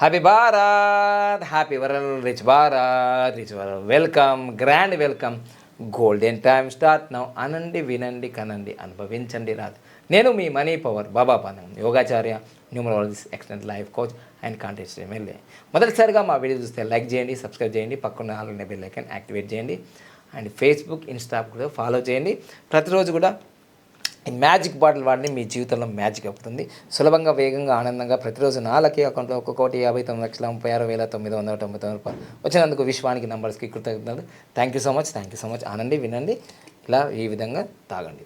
Happy Bharat, happy వరల్, rich Bharat, rich వరల్. Welcome, grand welcome. Golden time start now. అనండి, వినండి, కనండి, అనుభవించండి రాదు. నేను మీ మనీ పవర్ బాబా పానం, యోగాచార్య, numerologist, excellent life coach and contest MLA. మొదటిసారిగా మా వీడియో చూస్తే లైక్ చేయండి, సబ్స్క్రైబ్ చేయండి, పక్కన ఆల్రెడీ బెల్ ఐకాన్ యాక్టివేట్ చేయండి. అండ్ ఫేస్బుక్, ఇన్స్టా కూడా ఫాలో చేయండి. ప్రతిరోజు కూడా ఈ మ్యాజిక్ బాటిల్ వాడిని మీ జీవితంలో మ్యాజిక్ అవుతుంది. సులభంగా, వేగంగా, ఆనందంగా ప్రతిరోజు 4 అకౌంట్లో 1,59,36,999 రూపాయలు వచ్చినందుకు విశ్వానికి నంబర్స్కి కృతజ్ఞతలు. Thank you so much, thank you so much. ఆనండి, వినండి, ఇలా ఈ విధంగా తాగండి.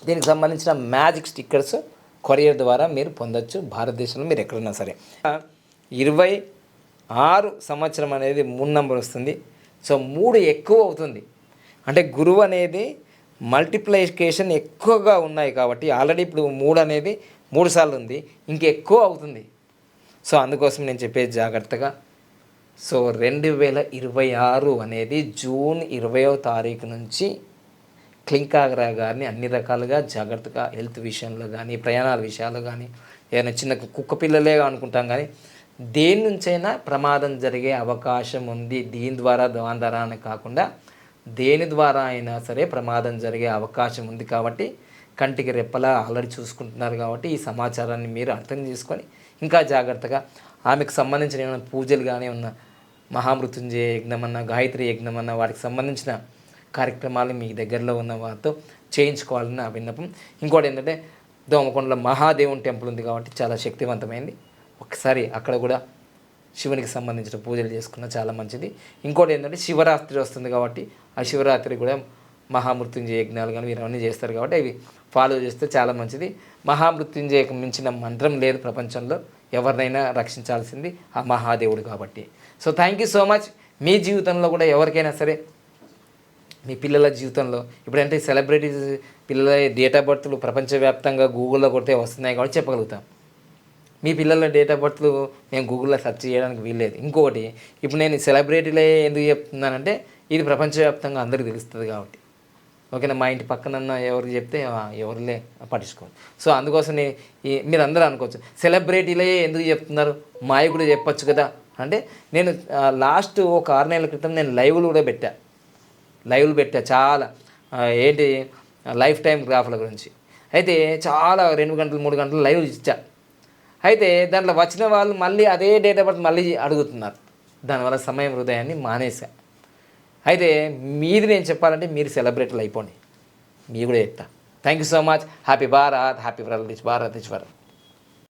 దీనికి సంబంధించిన మ్యాజిక్ స్టిక్కర్స్ కొరియర్ ద్వారా మీరు పొందొచ్చు, భారతదేశంలో మీరు ఎక్కడున్నా సరే. 26 సంవత్సరం అనేది 3 నంబర్ వస్తుంది. సో 3 ఎక్కువ అవుతుంది, అంటే గురువు అనేది మల్టిప్లికేషన్ ఎక్కువగా ఉన్నాయి కాబట్టి ఆల్రెడీ ఇప్పుడు 3 అనేది 3 సార్లు ఉంది, ఇంకెక్కువ అవుతుంది. సో అందుకోసం నేను చెప్పేది జాగ్రత్తగా. సో 2026 అనేది జూన్ 20వ తారీఖు నుంచి క్లింకాగ్రా గారిని అన్ని రకాలుగా జాగ్రత్తగా హెల్త్ విషయంలో కానీ, ప్రయాణాల విషయాలు కానీ, ఏదైనా చిన్న కుక్క పిల్లలే అనుకుంటాం కానీ దేని నుంచైనా ప్రమాదం జరిగే అవకాశం ఉంది. దీని ద్వారా దాని ద్వారా అని కాకుండా దేని ద్వారా అయినా సరే ప్రమాదం జరిగే అవకాశం ఉంది. కాబట్టి కంటికి రెప్పలా ఆల్రెడీ చూసుకుంటున్నారు కాబట్టి ఈ సమాచారాన్ని మీరు అర్థం చేసుకొని ఇంకా జాగ్రత్తగా ఆమెకు సంబంధించిన ఏమైనా పూజలు కానీ ఉన్న మహామృత్యుంజయ యజ్ఞం అన్న, గాయత్రి యజ్ఞం అన్న, వాటికి సంబంధించిన కార్యక్రమాలు మీ దగ్గరలో ఉన్న వారితో చేయించుకోవాలని నా విన్నపం. ఇంకోటి ఏంటంటే దోమకొండలో మహాదేవుని టెంపుల్ ఉంది కాబట్టి చాలా శక్తివంతమైంది. ఒకసారి అక్కడ కూడా శివునికి సంబంధించిన పూజలు చేసుకున్న చాలా మంచిది. ఇంకోటి ఏంటంటే శివరాత్రి వస్తుంది కాబట్టి ఆ శివరాత్రి కూడా మహామృత్యుంజయ యజ్ఞాలు కానీ వీరవన్నీ చేస్తారు కాబట్టి అవి ఫాలో చేస్తే చాలా మంచిది. మహామృత్యుంజయకు మించిన మంత్రం లేదు ప్రపంచంలో, ఎవరినైనా రక్షించాల్సింది ఆ మహాదేవుడు కాబట్టి. So thank you so much. మీ జీవితంలో కూడా ఎవరికైనా సరే, మీ పిల్లల జీవితంలో ఇప్పుడంటే సెలబ్రిటీస్ పిల్లల డేట్ ఆఫ్ బర్త్లు ప్రపంచవ్యాప్తంగా గూగుల్లో కొడితే వస్తున్నాయి కాబట్టి చెప్పగలుగుతాం. మీ పిల్లల డేట్ ఆఫ్ బర్త్లు మేము గూగుల్లో సెర్చ్ చేయడానికి వీల్లేదు. ఇంకొకటి, ఇప్పుడు నేను సెలబ్రిటీలే ఎందుకు చెప్తున్నానంటే ఇది ప్రపంచవ్యాప్తంగా అందరికీ తెలుస్తుంది కాబట్టి. ఓకేనా, మా ఇంటి పక్కనన్న ఎవరికి చెప్తే ఎవరులే పట్టించుకోండి. సో అందుకోసం మీరు అందరూ అనుకోవచ్చు సెలబ్రిటీలే ఎందుకు చెప్తున్నారు, మావి కూడా చెప్పచ్చు కదా అంటే, నేను లాస్ట్ ఒక 6 నెలల క్రితం నేను లైవ్లు కూడా లైవ్లు పెట్టా చాలా, ఏంటి లైఫ్ టైం గ్రాఫ్ల గురించి. అయితే చాలా 2 గంటలు 3 గంటలు లైవ్ ఇచ్చా. అయితే దాంట్లో వచ్చిన వాళ్ళు మళ్ళీ అదే డేట్ ఆఫ్ బర్త్ మళ్ళీ అడుగుతున్నారు. దానివల్ల సమయం హృదయాన్ని మానేసా. అయితే మీది నేను చెప్పాలంటే మీరు సెలబ్రేట్లు అయిపోండి, మీ కూడా చెప్తా. Thank you so much. Happy Bharat, happy world, rich Bharat, rich world.